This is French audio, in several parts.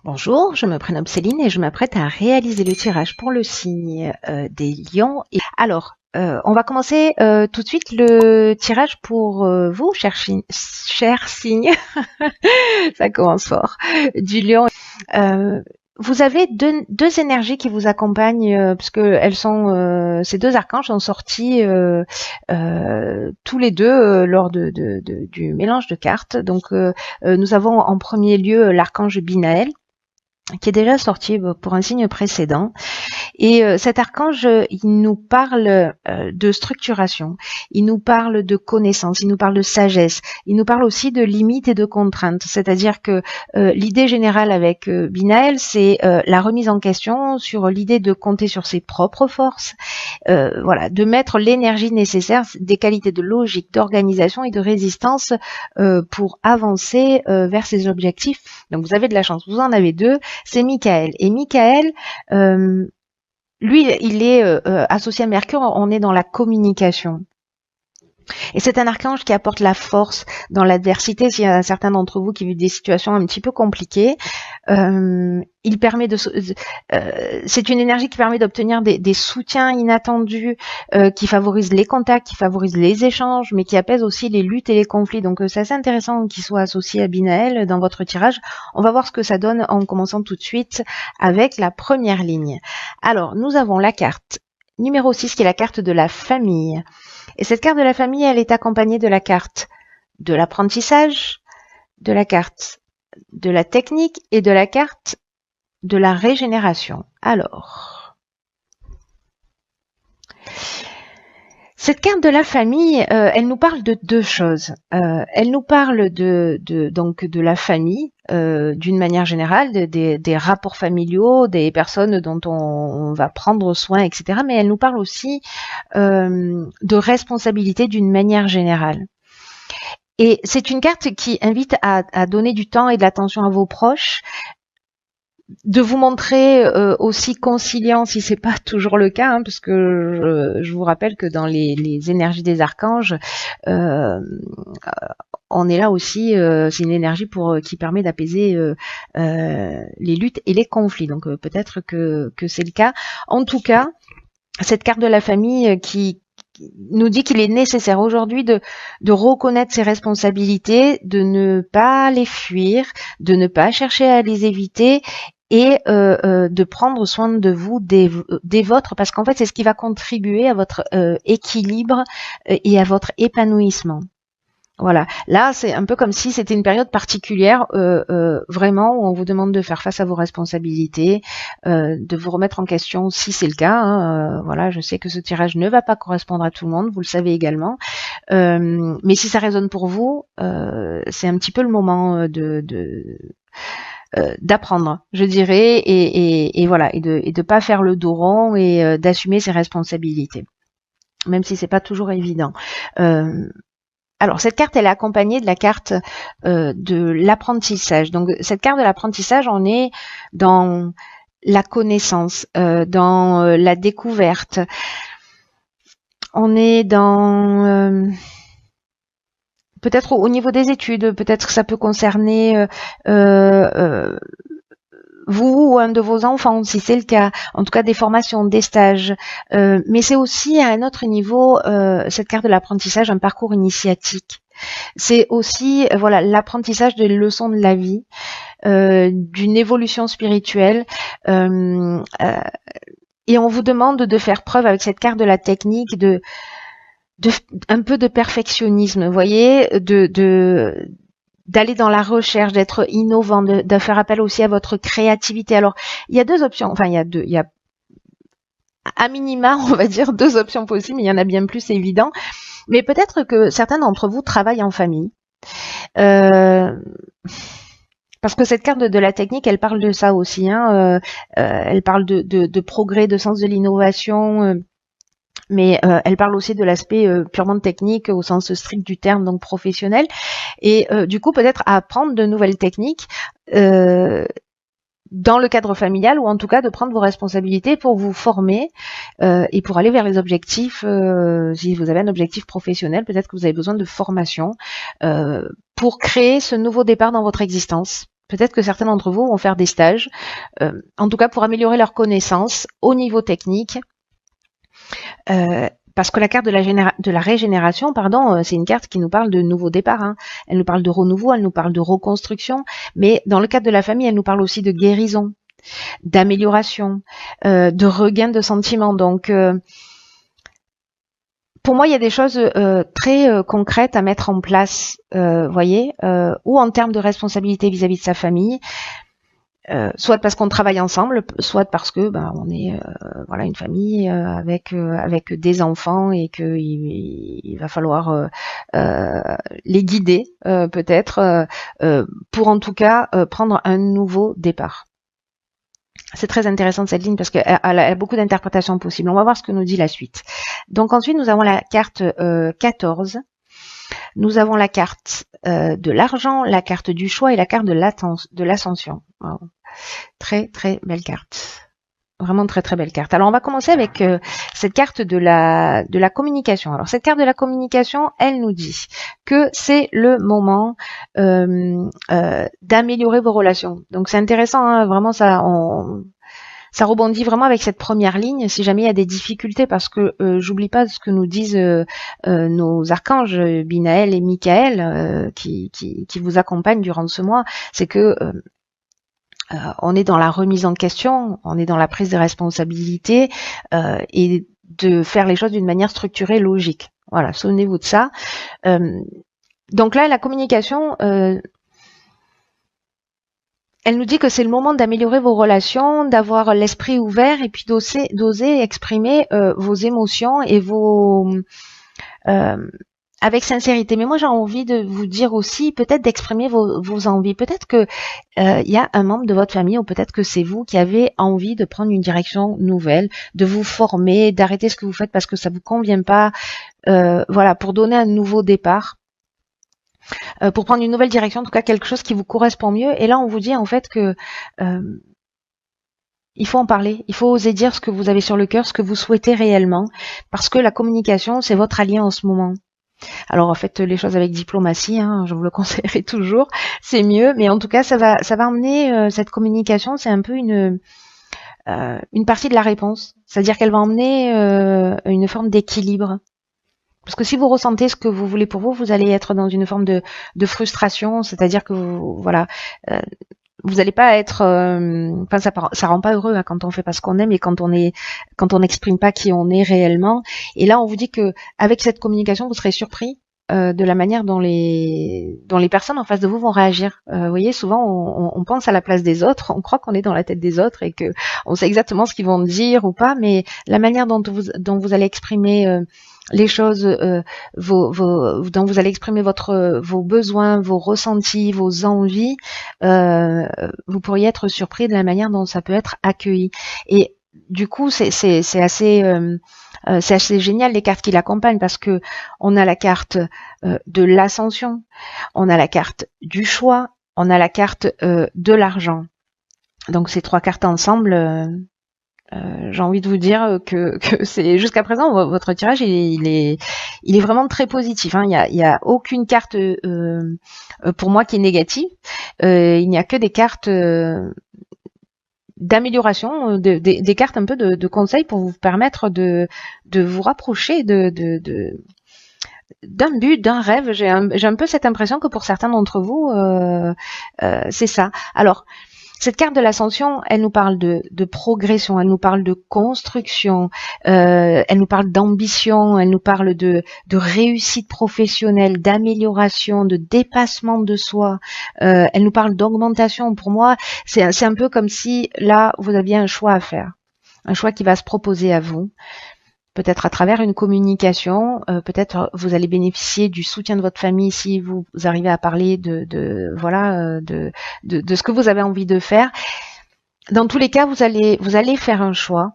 Bonjour, je me prénomme Céline et je m'apprête à réaliser le tirage pour le signe des lions. On va commencer tout de suite le tirage pour vous, cher signe, ça commence fort, du lion. Euh, Vous avez deux énergies qui vous accompagnent, puisque elles sont, ces deux archanges sont sortis tous les deux lors du mélange de cartes. Nous avons en premier lieu l'archange Binaël, qui est déjà sorti pour un signe précédent. Et cet archange, il nous parle de structuration, il nous parle de connaissance, il nous parle de sagesse, il nous parle aussi de limites et de contraintes. C'est-à-dire que l'idée générale avec Binaël, c'est la remise en question sur l'idée de compter sur ses propres forces, voilà, de mettre l'énergie nécessaire, des qualités de logique, d'organisation et de résistance pour avancer vers ses objectifs. Donc vous avez de la chance, vous en avez deux, c'est Michael. Et Michael, lui, il est associé à Mercure, on est dans la communication. Et c'est un archange qui apporte la force dans l'adversité. S'il y a certains d'entre vous qui vivent des situations un petit peu compliquées, il permet c'est une énergie qui permet d'obtenir des soutiens inattendus, qui favorisent les contacts, qui favorisent les échanges, mais qui apaisent aussi les luttes et les conflits. Donc c'est assez intéressant qu'il soit associé à Binaël dans votre tirage. On va voir ce que ça donne en commençant tout de suite avec la première ligne. Alors, nous avons la carte numéro 6 qui est la carte de la famille. Et cette carte de la famille, elle est accompagnée de la carte de l'apprentissage, de la carte de la technique et de la carte de la régénération. Alors, cette carte de la famille, elle nous parle de deux choses. Elle nous parle donc de la famille, d'une manière générale, des rapports familiaux, des personnes dont on va prendre soin, etc. Mais elle nous parle aussi de responsabilité d'une manière générale. Et c'est une carte qui invite à donner du temps et de l'attention à vos proches, de vous montrer aussi conciliant si c'est pas toujours le cas, parce que je vous rappelle que dans les énergies des archanges, on est là aussi, c'est une énergie qui permet d'apaiser les luttes et les conflits. Donc peut-être que c'est le cas. En tout cas, cette carte de la famille qui nous dit qu'il est nécessaire aujourd'hui de reconnaître ses responsabilités, de ne pas les fuir, de ne pas chercher à les éviter et de prendre soin de vous, des vôtres, parce qu'en fait c'est ce qui va contribuer à votre équilibre et à votre épanouissement. Voilà, là c'est un peu comme si c'était une période particulière, vraiment où on vous demande de faire face à vos responsabilités, de vous remettre en question si c'est le cas. Hein, voilà, je sais que ce tirage ne va pas correspondre à tout le monde, vous le savez également, mais si ça résonne pour vous, c'est un petit peu le moment d'apprendre, je dirais, et voilà, et de pas faire le dos rond et d'assumer ses responsabilités, même si c'est pas toujours évident. Alors, cette carte, elle est accompagnée de la carte de l'apprentissage. Donc, cette carte de l'apprentissage, on est dans la connaissance, dans la découverte. On est dans... peut-être au niveau des études, peut-être que ça peut concerner vous ou un de vos enfants, si c'est le cas, en tout cas des formations, des stages, mais c'est aussi à un autre niveau, cette carte de l'apprentissage, un parcours initiatique. C'est aussi voilà l'apprentissage des leçons de la vie, d'une évolution spirituelle, et on vous demande de faire preuve avec cette carte de la technique de un peu de perfectionnisme, vous voyez, d'aller dans la recherche, d'être innovant, de faire appel aussi à votre créativité. Alors, il y a deux options, enfin, il y a à minima, on va dire, deux options possibles, mais il y en a bien plus, c'est évident. Mais peut-être que certains d'entre vous travaillent en famille. Parce que cette carte de la technique, elle parle de ça aussi. Hein, elle parle de progrès, de sens de l'innovation, mais elle parle aussi de l'aspect purement technique au sens strict du terme, donc professionnel. Et du coup, peut-être apprendre de nouvelles techniques dans le cadre familial, ou en tout cas de prendre vos responsabilités pour vous former et pour aller vers les objectifs. Si vous avez un objectif professionnel, peut-être que vous avez besoin de formation pour créer ce nouveau départ dans votre existence. Peut-être que certains d'entre vous vont faire des stages, en tout cas pour améliorer leurs connaissances au niveau technique. Parce que la carte de la régénération, pardon, c'est une carte qui nous parle de nouveau départ. Hein. Elle nous parle de renouveau, elle nous parle de reconstruction, mais dans le cadre de la famille, elle nous parle aussi de guérison, d'amélioration, de regain de sentiments. Donc, pour moi, il y a des choses très concrètes à mettre en place, voyez, ou en termes de responsabilité vis-à-vis de sa famille. Soit parce qu'on travaille ensemble, soit parce que on est voilà une famille avec des enfants et que il va falloir les guider peut-être pour en tout cas prendre un nouveau départ. C'est très intéressant cette ligne parce qu'elle a beaucoup d'interprétations possibles. On va voir ce que nous dit la suite. Donc ensuite nous avons la carte 14. Nous avons la carte de l'argent, la carte du choix et la carte de l'ascension. Wow. Très très belle carte. Vraiment très très belle carte. Alors on va commencer avec cette carte de la communication. Alors cette carte de la communication, elle nous dit que c'est le moment d'améliorer vos relations. Donc c'est intéressant, hein, vraiment ça rebondit vraiment avec cette première ligne si jamais il y a des difficultés, parce que j'oublie pas ce que nous disent nos archanges Binaël et Michael qui vous accompagnent durant ce mois, c'est que on est dans la remise en question, on est dans la prise de responsabilité et de faire les choses d'une manière structurée, logique. Voilà, souvenez-vous de ça. Donc là, la communication, elle nous dit que c'est le moment d'améliorer vos relations, d'avoir l'esprit ouvert et puis d'oser exprimer vos émotions et vos avec sincérité. Mais moi, j'ai envie de vous dire aussi, peut-être d'exprimer vos envies. Peut-être que il y a un membre de votre famille, ou peut-être que c'est vous qui avez envie de prendre une direction nouvelle, de vous former, d'arrêter ce que vous faites parce que ça vous convient pas. Voilà, pour donner un nouveau départ, pour prendre une nouvelle direction, en tout cas quelque chose qui vous correspond mieux. Et là, on vous dit en fait que il faut en parler, il faut oser dire ce que vous avez sur le cœur, ce que vous souhaitez réellement, parce que la communication, c'est votre allié en ce moment. Alors faites les choses avec diplomatie, hein, je vous le conseillerais toujours, c'est mieux, mais en tout cas ça va emmener cette communication, c'est un peu une partie de la réponse, c'est-à-dire qu'elle va emmener une forme d'équilibre. Parce que si vous ressentez ce que vous voulez pour vous, vous allez être dans une forme de frustration, c'est-à-dire que voilà, vous n'allez pas être, enfin ça rend pas heureux hein, quand on fait pas ce qu'on aime et quand on n'exprime pas qui on est réellement. Et là, on vous dit que avec cette communication, vous serez surpris de la manière dont les personnes en face de vous vont réagir. Vous voyez, souvent on pense à la place des autres, on croit qu'on est dans la tête des autres et que on sait exactement ce qu'ils vont dire ou pas, mais la manière dont vous allez exprimer les choses, dont vous allez exprimer vos besoins, vos ressentis, vos envies, vous pourriez être surpris de la manière dont ça peut être accueilli. Et du coup, c'est assez génial les cartes qui l'accompagnent, parce que on a la carte de l'ascension, on a la carte du choix, on a la carte de l'argent. Donc ces trois cartes ensemble, j'ai envie de vous dire que c'est jusqu'à présent votre tirage il est vraiment très positif. Hein. Il y a aucune carte pour moi qui est négative. Il n'y a que des cartes d'amélioration, des cartes un peu de conseils pour vous permettre de vous rapprocher d'un but, d'un rêve. J'ai un peu cette impression que pour certains d'entre vous, c'est ça. Alors, cette carte de l'ascension, elle nous parle de progression, elle nous parle de construction, elle nous parle d'ambition, elle nous parle de réussite professionnelle, d'amélioration, de dépassement de soi, elle nous parle d'augmentation. Pour moi, c'est un peu comme si là, vous aviez un choix à faire, un choix qui va se proposer à vous. Peut-être à travers une communication, peut-être vous allez bénéficier du soutien de votre famille si vous arrivez à parler de ce que vous avez envie de faire. Dans tous les cas, vous allez faire un choix,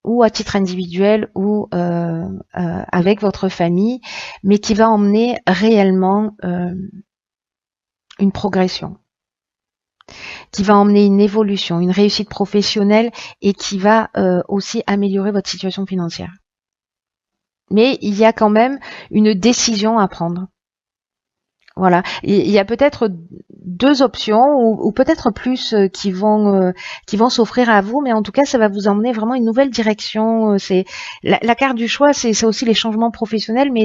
ou à titre individuel ou avec votre famille, mais qui va emmener réellement une progression, qui va emmener une évolution, une réussite professionnelle et qui va aussi améliorer votre situation financière. Mais il y a quand même une décision à prendre. Voilà, il y a peut-être deux options ou peut-être plus qui vont s'offrir à vous, mais en tout cas, ça va vous emmener vraiment une nouvelle direction. C'est la carte du choix, c'est aussi les changements professionnels, mais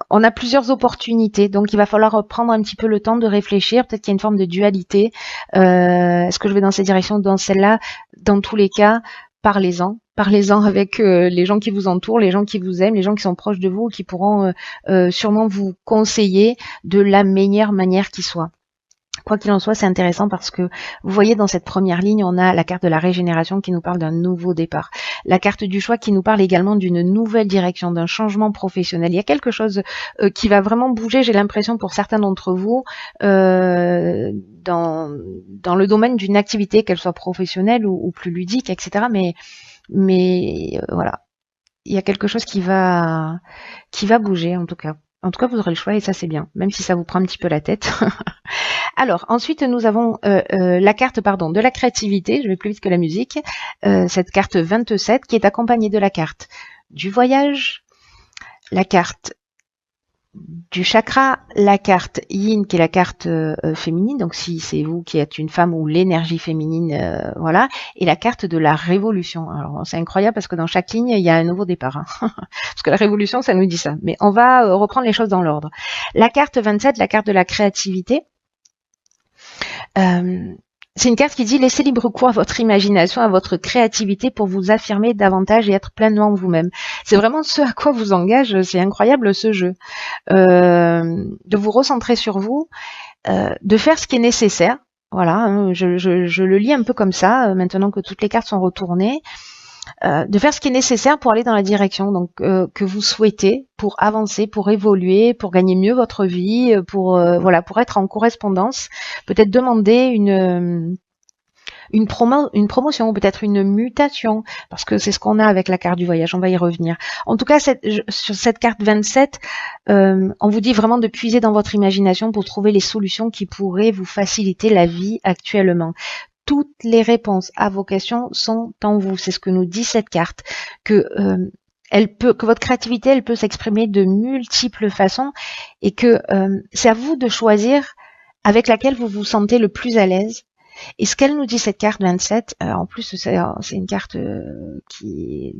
on a plusieurs opportunités, donc il va falloir prendre un petit peu le temps de réfléchir. Peut-être qu'il y a une forme de dualité. Est-ce que je vais dans cette direction ou dans celle-là? Dans tous les cas, parlez-en. Parlez-en avec les gens qui vous entourent, les gens qui vous aiment, les gens qui sont proches de vous, qui pourront sûrement vous conseiller de la meilleure manière qui soit. Quoi qu'il en soit, c'est intéressant parce que vous voyez dans cette première ligne, on a la carte de la régénération qui nous parle d'un nouveau départ. La carte du choix qui nous parle également d'une nouvelle direction, d'un changement professionnel. Il y a quelque chose qui va vraiment bouger, j'ai l'impression pour certains d'entre vous, dans le domaine d'une activité, qu'elle soit professionnelle ou plus ludique, etc. Mais voilà, il y a quelque chose qui va bouger en tout cas. En tout cas, vous aurez le choix et ça c'est bien, même si ça vous prend un petit peu la tête. Alors ensuite nous avons la carte de la créativité, je vais plus vite que la musique, cette carte 27 qui est accompagnée de la carte du voyage, la carte du chakra, la carte yin qui est la carte féminine, donc si c'est vous qui êtes une femme ou l'énergie féminine, voilà, et la carte de la révolution. Alors c'est incroyable parce que dans chaque ligne il y a un nouveau départ, hein. Parce que la révolution ça nous dit ça, mais on va reprendre les choses dans l'ordre. La carte 27, la carte de la créativité, c'est une carte qui dit laissez libre cours à votre imagination, à votre créativité pour vous affirmer davantage et être pleinement vous-même. C'est vraiment ce à quoi vous engage, c'est incroyable ce jeu. De vous recentrer sur vous, de faire ce qui est nécessaire. Voilà, hein, je le lis un peu comme ça, maintenant que toutes les cartes sont retournées. De faire ce qui est nécessaire pour aller dans la direction donc que vous souhaitez, pour avancer, pour évoluer, pour gagner mieux votre vie, pour être en correspondance, peut-être demander une promotion, peut-être une mutation, parce que c'est ce qu'on a avec la carte du voyage, on va y revenir. En tout cas, sur cette carte 27, on vous dit vraiment de puiser dans votre imagination pour trouver les solutions qui pourraient vous faciliter la vie actuellement. Toutes les réponses à vos questions sont en vous. C'est ce que nous dit cette carte. Que votre créativité, elle peut s'exprimer de multiples façons et que c'est à vous de choisir avec laquelle vous vous sentez le plus à l'aise. Et ce qu'elle nous dit cette carte 27, en plus c'est une carte qui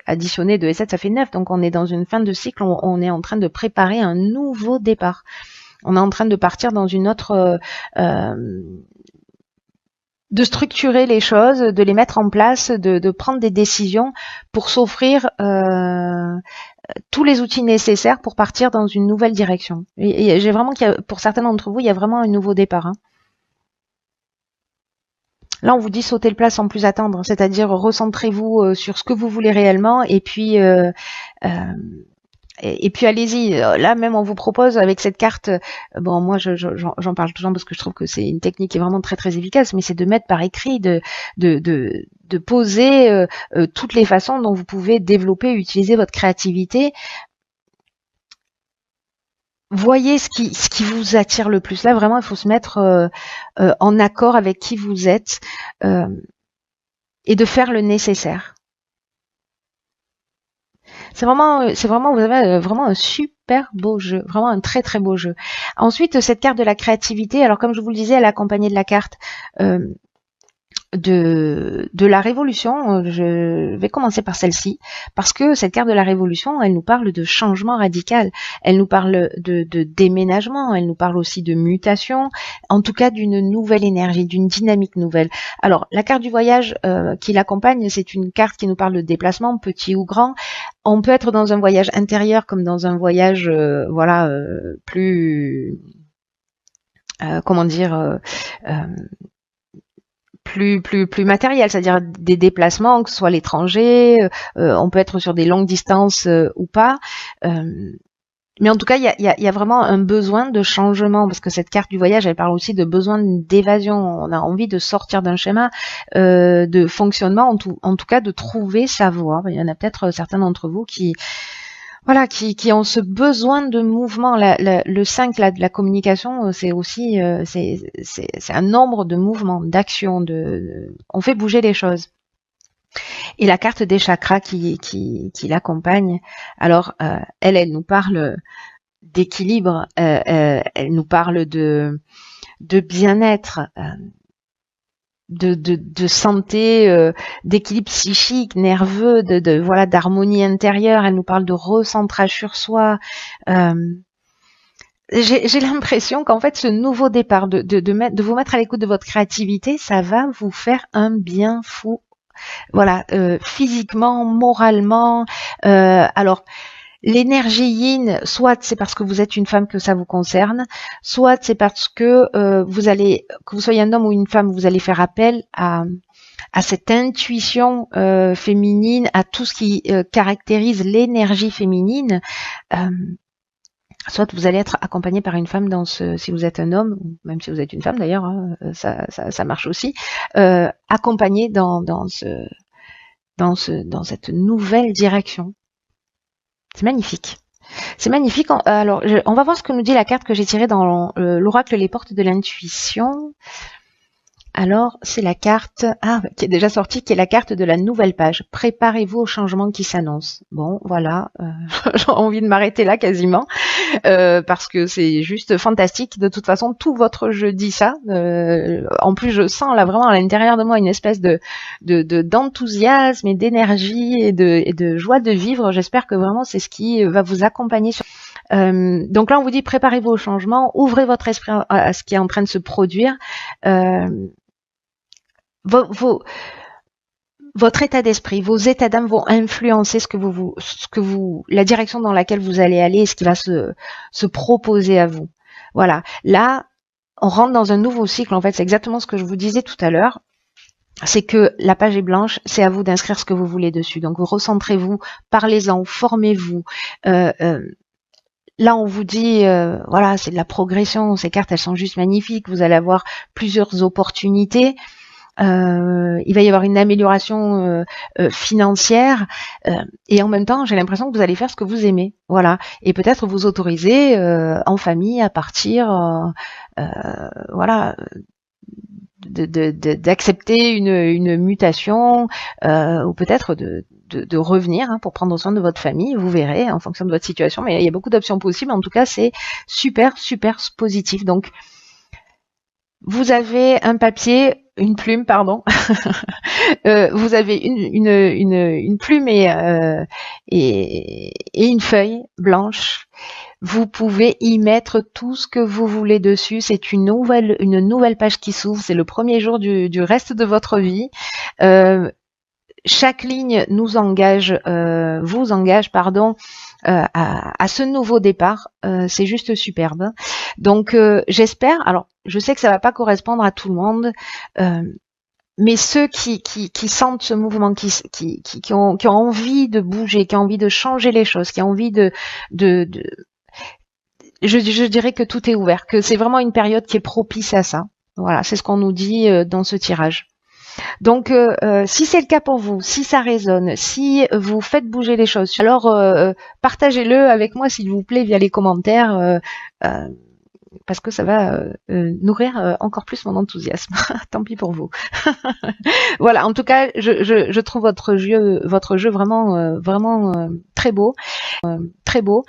additionnée de 7, ça fait 9. Donc on est dans une fin de cycle, on est en train de préparer un nouveau départ. On est en train de partir dans une autre de structurer les choses, de les mettre en place, de prendre des décisions pour s'offrir tous les outils nécessaires pour partir dans une nouvelle direction. Et j'ai vraiment pour certains d'entre vous, il y a vraiment un nouveau départ. Hein. Là, on vous dit sauter le plat sans plus attendre, c'est-à-dire recentrez-vous sur ce que vous voulez réellement et puis allez-y. Là même on vous propose avec cette carte, bon moi j'en parle toujours parce que je trouve que c'est une technique qui est vraiment très très efficace, mais c'est de mettre par écrit, de poser toutes les façons dont vous pouvez développer, utiliser votre créativité. Voyez ce qui vous attire le plus. Là vraiment il faut se mettre en accord avec qui vous êtes et de faire le nécessaire. C'est vraiment, vous avez vraiment un super beau jeu, vraiment un très très beau jeu. Ensuite, cette carte de la créativité, alors comme je vous le disais, elle est accompagnée de la carte de la révolution. Je vais commencer par celle-ci, parce que cette carte de la révolution, elle nous parle de changement radical, elle nous parle de déménagement, elle nous parle aussi de mutation, en tout cas d'une nouvelle énergie, d'une dynamique nouvelle. Alors, la carte du voyage qui l'accompagne, c'est une carte qui nous parle de déplacement, petit ou grand. On peut être dans un voyage intérieur comme dans un voyage, plus, plus matériel, c'est-à-dire des déplacements, que ce soit à l'étranger, on peut être sur des longues distances ou pas. Mais en tout cas, il y a vraiment un besoin de changement, parce que cette carte du voyage, elle parle aussi de besoin d'évasion. On a envie de sortir d'un schéma de fonctionnement, en tout cas de trouver sa voie. Il y en a peut-être certains d'entre vous qui ont ce besoin de mouvement. Le 5 de la communication, c'est aussi c'est un nombre de mouvements, d'actions, on fait bouger les choses. Et la carte des chakras qui l'accompagne, alors elle nous parle d'équilibre, elle nous parle de bien-être, de santé, d'équilibre psychique, nerveux, voilà, d'harmonie intérieure. Elle nous parle de recentrage sur soi. J'ai l'impression qu'en fait, ce nouveau départ, de vous mettre à l'écoute de votre créativité, ça va vous faire un bien fou. Voilà, physiquement, moralement. Alors, l'énergie yin, soit c'est parce que vous êtes une femme que ça vous concerne, soit c'est parce que que vous soyez un homme ou une femme, vous allez faire appel à cette intuition féminine, à tout ce qui caractérise l'énergie féminine. Soit vous allez être accompagné par une femme si vous êtes un homme, ou même si vous êtes une femme d'ailleurs, hein, ça marche aussi, accompagné dans cette nouvelle direction. C'est magnifique. C'est magnifique. Alors, on va voir ce que nous dit la carte que j'ai tirée dans l'oracle Les Portes de l'Intuition. Alors, c'est la carte qui est déjà sortie, qui est la carte de la nouvelle page. Préparez-vous au changement qui s'annonce. Bon, voilà, j'ai envie de m'arrêter là quasiment, parce que c'est juste fantastique. De toute façon, tout votre jeu dit ça. En plus, je sens là vraiment à l'intérieur de moi une espèce d'enthousiasme et d'énergie et de joie de vivre. J'espère que vraiment c'est ce qui va vous accompagner. Donc là, on vous dit préparez-vous au changement, ouvrez votre esprit à ce qui est en train de se produire. Votre état d'esprit, vos états d'âme vont influencer la direction dans laquelle vous allez aller et ce qui va se proposer à vous. Voilà. Là, on rentre dans un nouveau cycle. En fait, c'est exactement ce que je vous disais tout à l'heure. C'est que la page est blanche, c'est à vous d'inscrire ce que vous voulez dessus. Donc, vous recentrez-vous, parlez-en, formez-vous. Là, on vous dit, voilà, c'est de la progression. Ces cartes, elles sont juste magnifiques. Vous allez avoir plusieurs opportunités. Il va y avoir une amélioration financière et en même temps j'ai l'impression que vous allez faire ce que vous aimez, voilà, et peut-être vous autoriser en famille à partir voilà, d'accepter une mutation ou peut-être de revenir pour prendre soin de votre famille. Vous verrez en fonction de votre situation, mais il y a beaucoup d'options possibles. En tout cas, c'est super positif. Donc vous avez un papier, une plume, pardon. Vous avez une plume et une feuille blanche. Vous pouvez y mettre tout ce que vous voulez dessus. C'est une nouvelle page qui s'ouvre. C'est le premier jour du reste de votre vie. Chaque ligne vous engage, à ce nouveau départ. C'est juste superbe. Donc j'espère, alors je sais que ça va pas correspondre à tout le monde, mais ceux qui sentent ce mouvement, qui ont envie de bouger, qui ont envie de changer les choses, qui ont envie je dirais que tout est ouvert, que c'est vraiment une période qui est propice à ça. Voilà, c'est ce qu'on nous dit dans ce tirage. Donc, si c'est le cas pour vous, si ça résonne, si vous faites bouger les choses, alors partagez-le avec moi s'il vous plaît via les commentaires, parce que ça va nourrir encore plus mon enthousiasme. Tant pis pour vous. Voilà, en tout cas, je trouve votre jeu vraiment très beau, très beau.